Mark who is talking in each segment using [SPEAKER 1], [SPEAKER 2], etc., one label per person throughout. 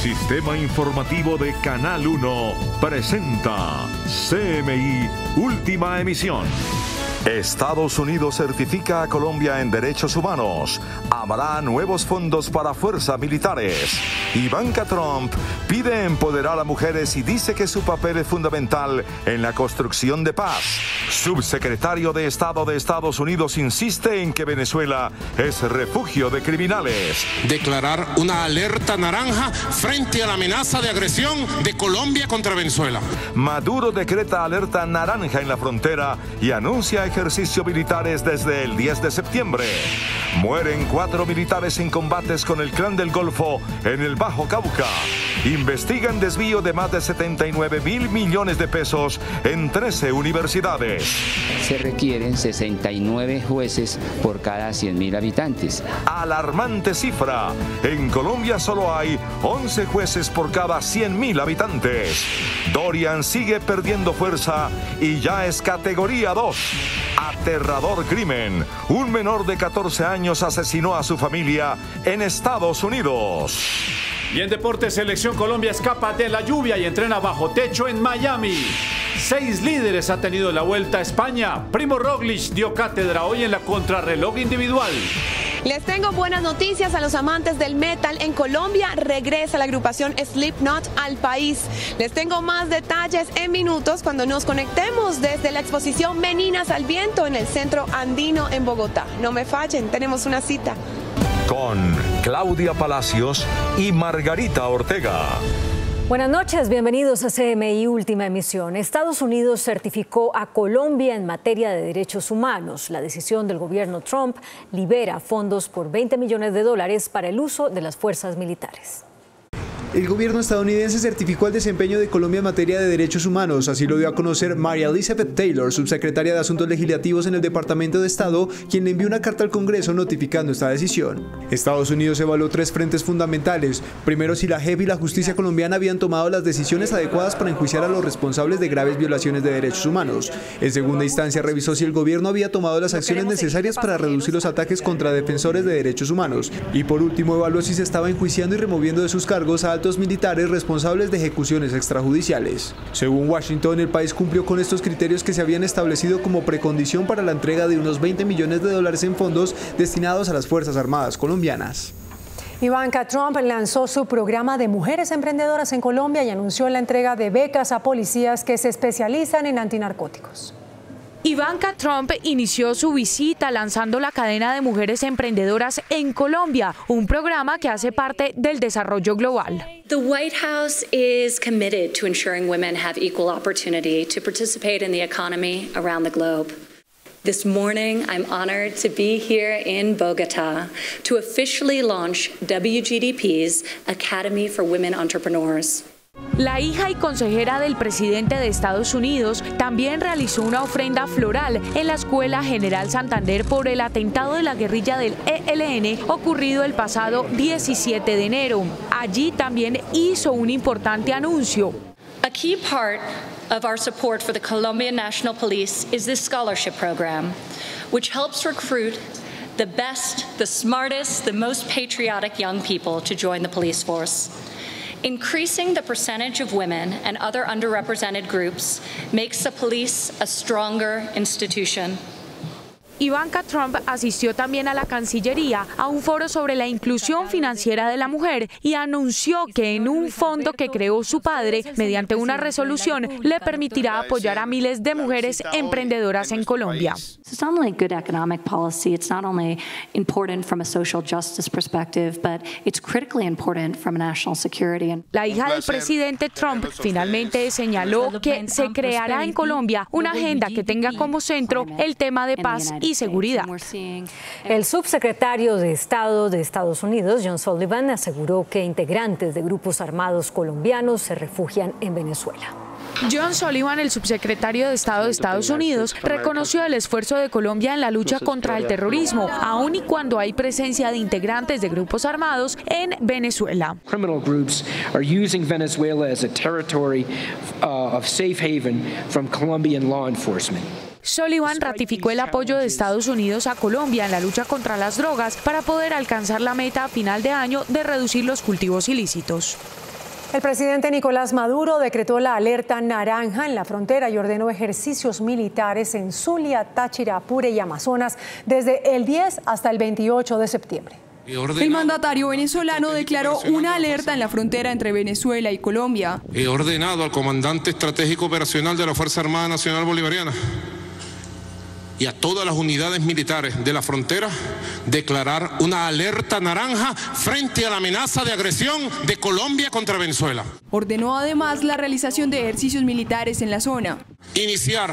[SPEAKER 1] Sistema Informativo de Canal 1 presenta CMI Última Emisión. Estados Unidos certifica a Colombia en derechos humanos. Habrá nuevos fondos para fuerzas militares. Ivanka Trump pide empoderar a mujeres y dice que su papel es fundamental en la construcción de paz. Subsecretario de Estado de Estados Unidos insiste en que Venezuela es refugio de criminales.
[SPEAKER 2] Declarar una alerta naranja frente a la amenaza de agresión de Colombia contra Venezuela.
[SPEAKER 1] Maduro decreta alerta naranja en la frontera y anuncia ejercicios militares desde el 10 de septiembre. Mueren 4 militares en combates con el Clan del Golfo en el Bajo Cauca. Investigan desvío de más de 79.000 millones de pesos en 13 universidades.
[SPEAKER 3] Se requieren 69 jueces por cada 100.000 habitantes.
[SPEAKER 1] Alarmante cifra. En Colombia solo hay 11 jueces por cada 100.000 habitantes. Dorian sigue perdiendo fuerza y ya es categoría 2. Aterrador crimen. Un menor de 14 años asesinó a su familia en Estados Unidos.
[SPEAKER 4] Y en deportes, Selección Colombia escapa de la lluvia y entrena bajo techo en Miami. 6 líderes ha tenido la Vuelta a España. Primo Roglic dio cátedra hoy en la contrarreloj individual.
[SPEAKER 5] Les tengo buenas noticias a los amantes del metal. En Colombia regresa la agrupación Slipknot al país. Les tengo más detalles en minutos cuando nos conectemos desde la exposición Meninas al Viento en el Centro Andino en Bogotá. No me fallen, tenemos una cita.
[SPEAKER 1] Con Claudia Palacios y Margarita Ortega.
[SPEAKER 6] Buenas noches, bienvenidos a CMI Última Emisión. Estados Unidos certificó a Colombia en materia de derechos humanos. La decisión del gobierno Trump libera fondos por $20 millones para el uso de las fuerzas militares.
[SPEAKER 7] El gobierno estadounidense certificó el desempeño de Colombia en materia de derechos humanos, así lo dio a conocer María Elizabeth Taylor, subsecretaria de Asuntos Legislativos en el Departamento de Estado, quien le envió una carta al Congreso notificando esta decisión. Estados Unidos evaluó 3 frentes fundamentales. Primero, si la JEP y la justicia colombiana habían tomado las decisiones adecuadas para enjuiciar a los responsables de graves violaciones de derechos humanos. En segunda instancia, revisó si el gobierno había tomado las acciones necesarias para reducir los ataques contra defensores de derechos humanos. Y por último, evaluó si se estaba enjuiciando y removiendo de sus cargos a altos militares responsables de ejecuciones extrajudiciales. Según Washington, el país cumplió con estos criterios que se habían establecido como precondición para la entrega de unos $20 millones en fondos destinados a las Fuerzas Armadas colombianas.
[SPEAKER 6] Ivanka Trump lanzó su programa de mujeres emprendedoras en Colombia y anunció la entrega de becas a policías que se especializan en antinarcóticos.
[SPEAKER 8] Ivanka Trump inició su visita lanzando la cadena de mujeres emprendedoras en Colombia, un programa que hace parte del desarrollo global.
[SPEAKER 9] The White House is committed to ensuring women have equal opportunity to participate in the economy around the globe. This morning, I'm honored to be here in Bogotá to officially launch WGDP's Academy for Women Entrepreneurs.
[SPEAKER 8] La hija y consejera del presidente de Estados Unidos también realizó una ofrenda floral en la Escuela General Santander por el atentado de la guerrilla del ELN ocurrido el pasado 17 de enero. Allí también hizo un importante anuncio.
[SPEAKER 9] A key part of our support for the Colombian National Police is this scholarship program, which helps recruit the best, the smartest, the most patriotic young people to join the police force. Increasing the percentage of women and other underrepresented groups makes the police a stronger institution.
[SPEAKER 8] Ivanka Trump asistió también a la Cancillería a un foro sobre la inclusión financiera de la mujer y anunció que en un fondo que creó su padre, mediante una resolución, le permitirá apoyar a miles de mujeres emprendedoras en Colombia.
[SPEAKER 10] It's not only good economic policy, it's not only important from a social justice perspective, but it's critically important from a national security.
[SPEAKER 8] La hija del presidente Trump finalmente señaló que se creará en Colombia una agenda que tenga como centro el tema de paz y seguridad.
[SPEAKER 6] El subsecretario de Estado de Estados Unidos, John Sullivan, aseguró que integrantes de grupos armados colombianos se refugian en Venezuela.
[SPEAKER 8] John Sullivan, el subsecretario de Estado de Estados Unidos, reconoció el esfuerzo de Colombia en la lucha contra el terrorismo, aun y cuando hay presencia de integrantes de grupos armados en Venezuela.
[SPEAKER 11] Criminal groups are using Venezuela as a territory of safe haven from Colombian law enforcement.
[SPEAKER 8] Sullivan ratificó el apoyo de Estados Unidos a Colombia en la lucha contra las drogas para poder alcanzar la meta a final de año de reducir los cultivos ilícitos.
[SPEAKER 6] El presidente Nicolás Maduro decretó la alerta naranja en la frontera y ordenó ejercicios militares en Zulia, Táchira, Apure y Amazonas desde el 10 hasta el 28 de septiembre.
[SPEAKER 12] El mandatario venezolano declaró una alerta en la frontera entre Venezuela y Colombia.
[SPEAKER 2] He ordenado al comandante estratégico operacional de la Fuerza Armada Nacional Bolivariana y a todas las unidades militares de la frontera declarar una alerta naranja frente a la amenaza de agresión de Colombia contra Venezuela.
[SPEAKER 12] Ordenó además la realización de ejercicios militares en la zona.
[SPEAKER 2] Iniciar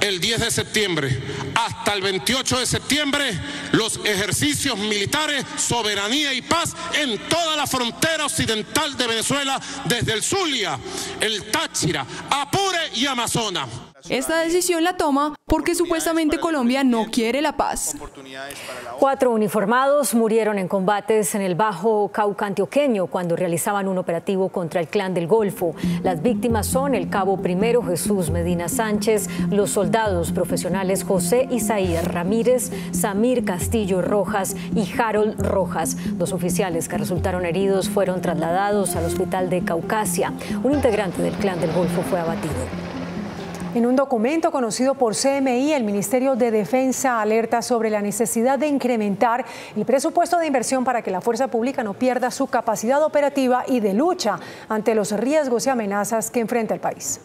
[SPEAKER 2] el 10 de septiembre hasta el 28 de septiembre los ejercicios militares, soberanía y paz en toda la frontera occidental de Venezuela, desde el Zulia, el Táchira, Apure y Amazonas.
[SPEAKER 12] Esta decisión la toma porque supuestamente Colombia no quiere la paz.
[SPEAKER 6] 4 uniformados murieron en combates en el Bajo Cauca antioqueño cuando realizaban un operativo contra el Clan del Golfo. Las víctimas son el cabo primero Jesús Medina Sánchez, los soldados profesionales José Isaías Ramírez, Samir Castillo Rojas y Harold Rojas. 2 oficiales que resultaron heridos fueron trasladados al hospital de Caucasia. Un integrante del Clan del Golfo fue abatido. En un documento conocido por CMI, el Ministerio de Defensa alerta sobre la necesidad de incrementar el presupuesto de inversión para que la fuerza pública no pierda su capacidad operativa y de lucha ante los riesgos y amenazas que enfrenta el país.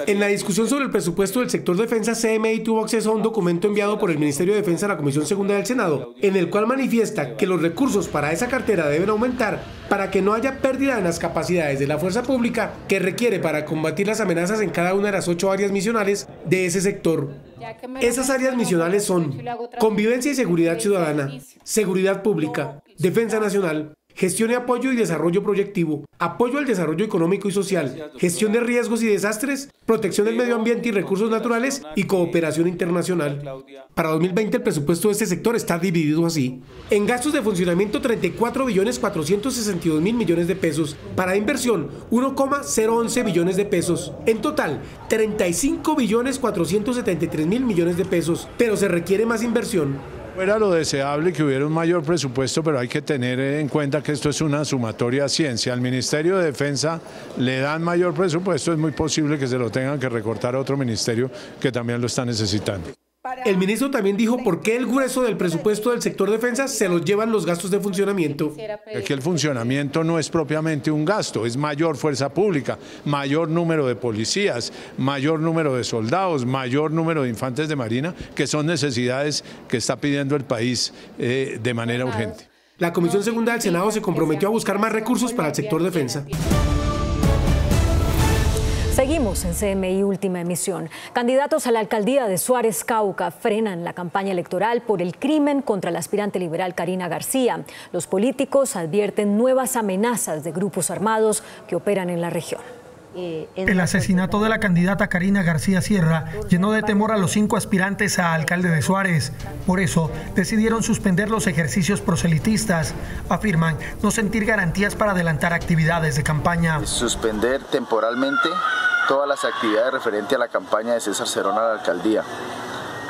[SPEAKER 13] En la discusión sobre el presupuesto del sector defensa, CMI tuvo acceso a un documento enviado por el Ministerio de Defensa a la Comisión Segunda del Senado, en el cual manifiesta que los recursos para esa cartera deben aumentar para que no haya pérdida en las capacidades de la fuerza pública que requiere para combatir las amenazas en cada una de las 8 áreas misionales de ese sector. Esas áreas misionales son convivencia y seguridad ciudadana, seguridad pública, defensa nacional, gestión y apoyo y desarrollo proyectivo, apoyo al desarrollo económico y social, gestión de riesgos y desastres, protección del medio ambiente y recursos naturales y cooperación internacional. Para 2020 el presupuesto de este sector está dividido así. En gastos de funcionamiento 34.462.000 millones de pesos, para inversión 1.011 billones de pesos. En total 35.473.000 millones de pesos, pero se requiere más inversión.
[SPEAKER 14] Era lo deseable que hubiera un mayor presupuesto, pero hay que tener en cuenta que esto es una sumatoria ciencia. Al Ministerio de Defensa le dan mayor presupuesto, es muy posible que se lo tengan que recortar a otro ministerio que también lo está necesitando.
[SPEAKER 13] El ministro también dijo por qué el grueso del presupuesto del sector defensa se los llevan los gastos de funcionamiento.
[SPEAKER 14] Es que el funcionamiento no es propiamente un gasto, es mayor fuerza pública, mayor número de policías, mayor número de soldados, mayor número de infantes de marina, que son necesidades que está pidiendo el país de manera urgente.
[SPEAKER 13] La Comisión Segunda del Senado se comprometió a buscar más recursos para el sector defensa.
[SPEAKER 6] Seguimos en CMI Última Emisión. Candidatos a la alcaldía de Suárez, Cauca, frenan la campaña electoral por el crimen contra la aspirante liberal Karina García. Los políticos advierten nuevas amenazas de grupos armados que operan en la región.
[SPEAKER 15] El asesinato de la candidata Karina García Sierra llenó de temor a los 5 aspirantes a alcalde de Suárez. Por eso decidieron suspender los ejercicios proselitistas. Afirman no sentir garantías para adelantar actividades de campaña.
[SPEAKER 16] Suspender temporalmente todas las actividades referentes a la campaña de César Cerón a la alcaldía,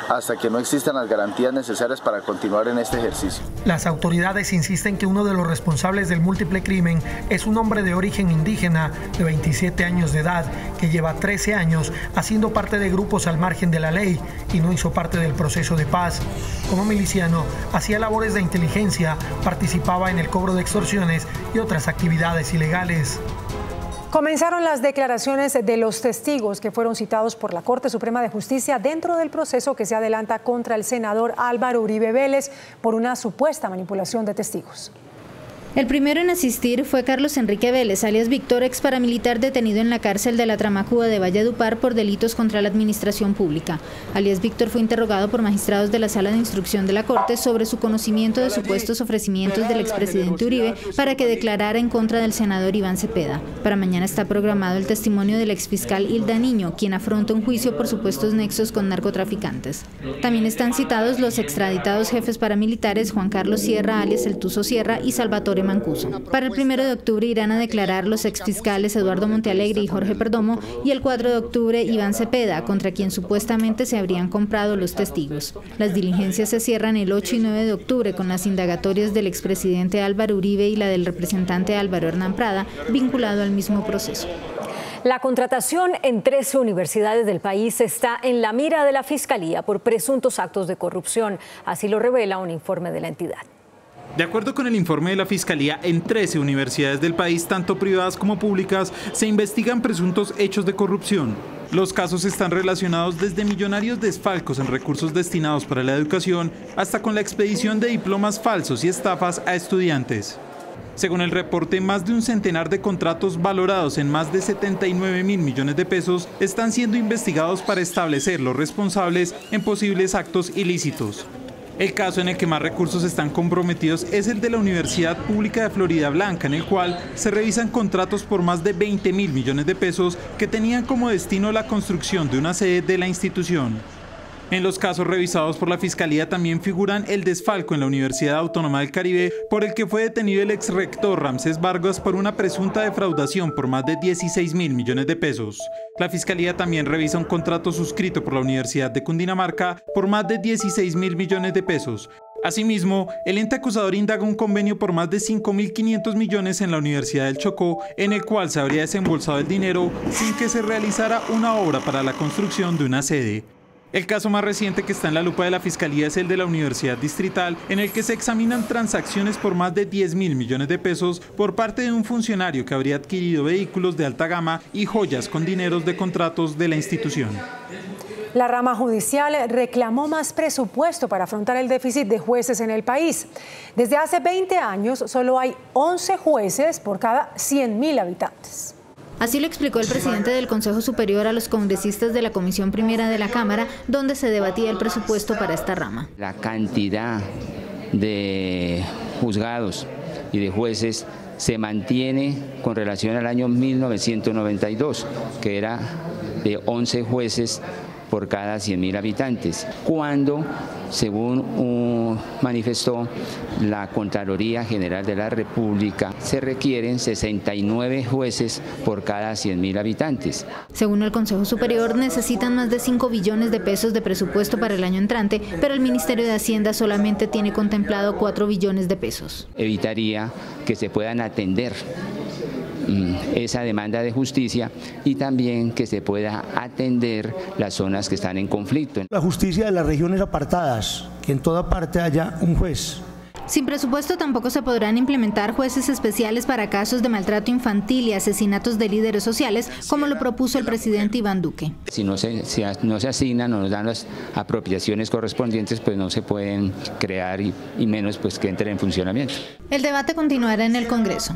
[SPEAKER 16] hasta que no existan las garantías necesarias para continuar en este ejercicio.
[SPEAKER 15] Las autoridades insisten que uno de los responsables del múltiple crimen es un hombre de origen indígena de 27 años de edad que lleva 13 años haciendo parte de grupos al margen de la ley y no hizo parte del proceso de paz. Como miliciano, hacía labores de inteligencia, participaba en el cobro de extorsiones y otras actividades ilegales.
[SPEAKER 6] Comenzaron las declaraciones de los testigos que fueron citados por la Corte Suprema de Justicia dentro del proceso que se adelanta contra el senador Álvaro Uribe Vélez por una supuesta manipulación de testigos.
[SPEAKER 17] El primero en asistir fue Carlos Enrique Vélez, alias Víctor, ex paramilitar detenido en la cárcel de la Tramacúa de Valledupar por delitos contra la administración pública. Alias Víctor fue interrogado por magistrados de la Sala de Instrucción de la Corte sobre su conocimiento de supuestos ofrecimientos del expresidente Uribe para que declarara en contra del senador Iván Cepeda. Para mañana está programado el testimonio del exfiscal Hilda Niño, quien afronta un juicio por supuestos nexos con narcotraficantes. También están citados los extraditados jefes paramilitares Juan Carlos Sierra, alias El Tuzo Sierra, y Salvatore Gabriele Mancuso. Para el 1 de octubre irán a declarar los exfiscales Eduardo Montealegre y Jorge Perdomo, y el 4 de octubre Iván Cepeda, contra quien supuestamente se habrían comprado los testigos. Las diligencias se cierran el 8 y 9 de octubre con las indagatorias del expresidente Álvaro Uribe y la del representante Álvaro Hernán Prada, vinculado al mismo proceso.
[SPEAKER 6] La contratación en 13 universidades del país está en la mira de la Fiscalía por presuntos actos de corrupción. Así lo revela un informe de la entidad.
[SPEAKER 18] De acuerdo con el informe de la Fiscalía, en 13 universidades del país, tanto privadas como públicas, se investigan presuntos hechos de corrupción. Los casos están relacionados desde millonarios desfalcos en recursos destinados para la educación hasta con la expedición de diplomas falsos y estafas a estudiantes. Según el reporte, más de un centenar de contratos valorados en más de 79.000 millones de pesos están siendo investigados para establecer los responsables en posibles actos ilícitos. El caso en el que más recursos están comprometidos es el de la Universidad Pública de Florida Blanca, en el cual se revisan contratos por más de 20.000 millones de pesos que tenían como destino la construcción de una sede de la institución. En los casos revisados por la Fiscalía también figuran el desfalco en la Universidad Autónoma del Caribe, por el que fue detenido el exrector Ramsés Vargas por una presunta defraudación por más de 16.000 millones de pesos. La Fiscalía también revisa un contrato suscrito por la Universidad de Cundinamarca por más de 16.000 millones de pesos. Asimismo, el ente acusador indaga un convenio por más de 5.500 millones en la Universidad del Chocó, en el cual se habría desembolsado el dinero sin que se realizara una obra para la construcción de una sede. El caso más reciente que está en la lupa de la Fiscalía es el de la Universidad Distrital, en el que se examinan transacciones por más de 10.000 millones de pesos por parte de un funcionario que habría adquirido vehículos de alta gama y joyas con dineros de contratos de la institución.
[SPEAKER 19] La rama judicial reclamó más presupuesto para afrontar el déficit de jueces en el país. Desde hace 20 años solo hay 11 jueces por cada 100.000 habitantes.
[SPEAKER 17] Así lo explicó el presidente del Consejo Superior a los congresistas de la Comisión Primera de la Cámara, donde se debatía el presupuesto para esta rama.
[SPEAKER 3] La cantidad de juzgados y de jueces se mantiene con relación al año 1992, que era de 11 jueces por cada 100.000 habitantes, cuando, según manifestó la Contraloría General de la República, se requieren 69 jueces por cada 100.000 habitantes.
[SPEAKER 17] Según el Consejo Superior, necesitan más de 5 billones de pesos de presupuesto para el año entrante, pero el Ministerio de Hacienda solamente tiene contemplado 4 billones de pesos.
[SPEAKER 3] Evitaría que se puedan atender esa demanda de justicia y también que se pueda atender las zonas que están en conflicto.
[SPEAKER 20] La justicia de las regiones apartadas, que en toda parte haya un juez.
[SPEAKER 17] Sin presupuesto tampoco se podrán implementar jueces especiales para casos de maltrato infantil y asesinatos de líderes sociales, como lo propuso el presidente Iván Duque.
[SPEAKER 3] Si no se asignan o nos dan las apropiaciones correspondientes, pues no se pueden crear y menos pues que entren en funcionamiento.
[SPEAKER 17] El debate continuará en el Congreso.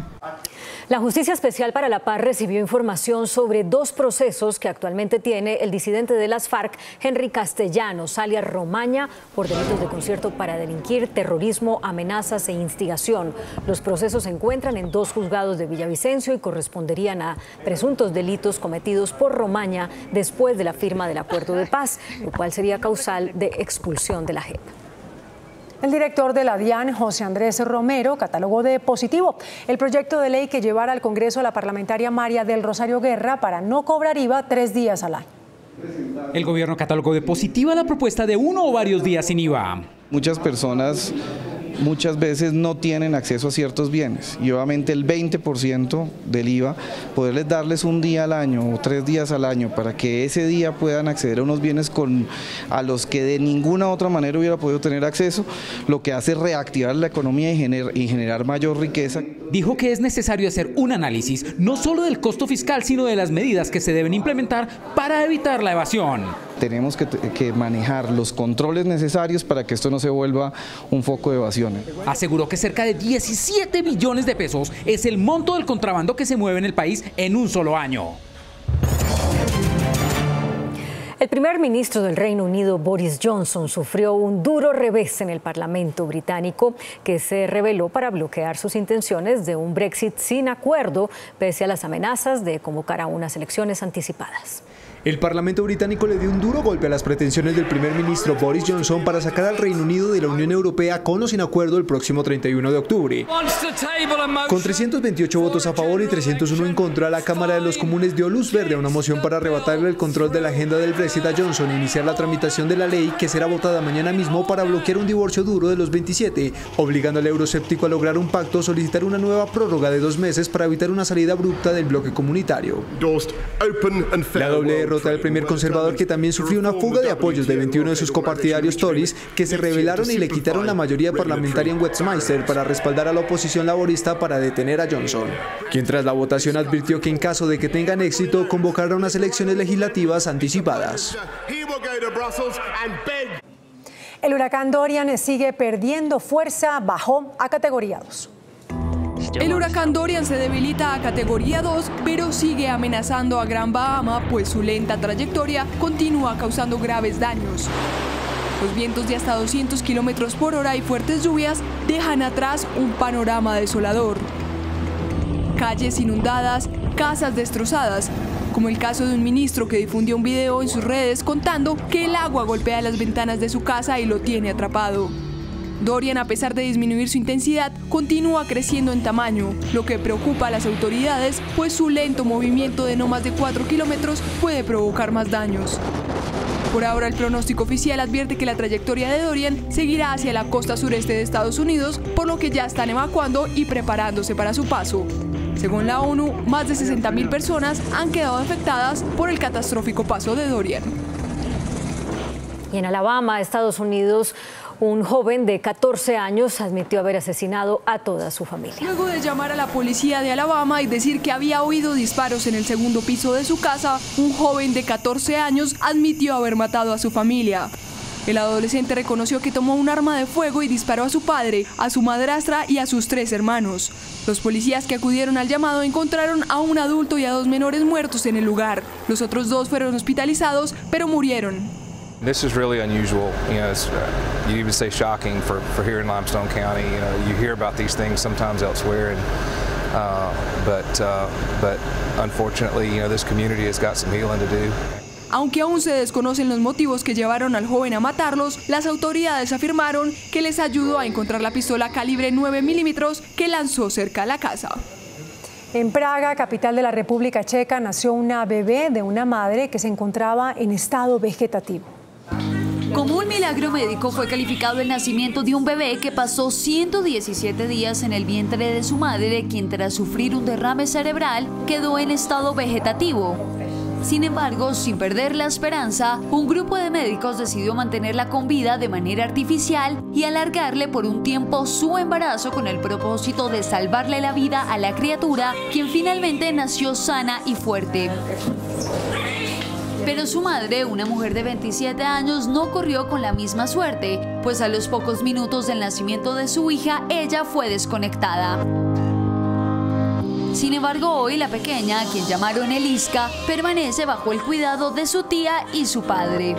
[SPEAKER 6] La Justicia Especial para la Paz recibió información sobre 2 procesos que actualmente tiene el disidente de las FARC, Henry Castellanos, alias Romaña, por delitos de concierto para delinquir, terrorismo, amenazas e instigación. Los procesos se encuentran en 2 juzgados de Villavicencio y corresponderían a presuntos delitos cometidos por Romaña después de la firma del acuerdo de paz, lo cual sería causal de expulsión de la JEP.
[SPEAKER 19] El director de la DIAN, José Andrés Romero, catalogó de positivo el proyecto de ley que llevará al Congreso a la parlamentaria María del Rosario Guerra para no cobrar IVA 3 días al año.
[SPEAKER 21] El gobierno catalogó de positiva la propuesta de 1 o varios días sin IVA.
[SPEAKER 22] Muchas personas muchas veces no tienen acceso a ciertos bienes y obviamente el 20% del IVA, poderles darles un día al año o 3 días al año para que ese día puedan acceder a unos bienes a los que de ninguna otra manera hubiera podido tener acceso, lo que hace reactivar la economía y generar mayor riqueza.
[SPEAKER 21] Dijo que es necesario hacer un análisis no solo del costo fiscal, sino de las medidas que se deben implementar para evitar la evasión.
[SPEAKER 22] Tenemos que manejar los controles necesarios para que esto no se vuelva un foco de evasión.
[SPEAKER 21] Aseguró que cerca de 17 billones de pesos es el monto del contrabando que se mueve en el país en un solo año.
[SPEAKER 6] El primer ministro del Reino Unido, Boris Johnson, sufrió un duro revés en el Parlamento británico que se reveló para bloquear sus intenciones de un Brexit sin acuerdo, pese a las amenazas de convocar a unas elecciones anticipadas.
[SPEAKER 7] El Parlamento británico le dio un duro golpe a las pretensiones del primer ministro Boris Johnson para sacar al Reino Unido de la Unión Europea con o sin acuerdo el próximo 31 de octubre. Con 328 votos a favor y 301 en contra, la Cámara de los Comunes dio luz verde a una moción para arrebatarle el control de la agenda del Brexit a Johnson e iniciar la tramitación de la ley que será votada mañana mismo para bloquear un divorcio duro de los 27, obligando al euroscéptico a lograr un pacto o solicitar una nueva prórroga de 2 meses para evitar una salida abrupta del bloque comunitario. La doble derrota del primer conservador, que también sufrió una fuga de apoyos de 21 de sus copartidarios Tories, que se rebelaron y le quitaron la mayoría parlamentaria en Westminster para respaldar a la oposición laborista para detener a Johnson, quien tras la votación advirtió que en caso de que tengan éxito convocará unas elecciones legislativas anticipadas.
[SPEAKER 19] El huracán Dorian sigue perdiendo fuerza, bajó a categoría 2.
[SPEAKER 12] El huracán Dorian se debilita a categoría 2, pero sigue amenazando a Gran Bahama, pues su lenta trayectoria continúa causando graves daños. Los vientos de hasta 200 kilómetros por hora y fuertes lluvias dejan atrás un panorama desolador. Calles inundadas, casas destrozadas, como el caso de un ministro que difundió un video en sus redes contando que el agua golpea las ventanas de su casa y lo tiene atrapado. Dorian, a pesar de disminuir su intensidad, continúa creciendo en tamaño, lo que preocupa a las autoridades, pues su lento movimiento de no más de 4 kilómetros puede provocar más daños. Por ahora, el pronóstico oficial advierte que la trayectoria de Dorian seguirá hacia la costa sureste de Estados Unidos, por lo que ya están evacuando y preparándose para su paso. Según la ONU, más de 60.000 personas han quedado afectadas por el catastrófico paso de Dorian.
[SPEAKER 6] Y en Alabama, Estados Unidos, un joven de 14 años admitió haber asesinado a toda su familia.
[SPEAKER 12] Luego de llamar a la policía de Alabama y decir que había oído disparos en el segundo piso de su casa, un joven de 14 años admitió haber matado a su familia. El adolescente reconoció que tomó un arma de fuego y disparó a su padre, a su madrastra y a sus 3 hermanos. Los policías que acudieron al llamado encontraron a un adulto y a 2 menores muertos en el lugar. Los otros 2 fueron hospitalizados, pero murieron.
[SPEAKER 4] This is really unusual, you'd even say shocking for here in Limestone County. You hear about these things sometimes elsewhere, but unfortunately, this community has got some healing to do.
[SPEAKER 12] Aunque aún se desconocen los motivos que llevaron al joven a matarlos, las autoridades afirmaron que les ayudó a encontrar la pistola calibre 9 milímetros que lanzó cerca de la casa.
[SPEAKER 19] En Praga, capital de la República Checa, nació una bebé de una madre que se encontraba en estado vegetativo.
[SPEAKER 5] Como un milagro médico fue calificado el nacimiento de un bebé que pasó 117 días en el vientre de su madre, quien tras sufrir un derrame cerebral quedó en estado vegetativo. Sin embargo, sin perder la esperanza, un grupo de médicos decidió mantenerla con vida de manera artificial y alargarle por un tiempo su embarazo con el propósito de salvarle la vida a la criatura, quien finalmente nació sana y fuerte. Pero su madre, una mujer de 27 años, no corrió con la misma suerte, pues a los pocos minutos del nacimiento de su hija, ella fue desconectada. Sin embargo, hoy la pequeña, a quien llamaron Eliska, permanece bajo el cuidado de su tía y su padre.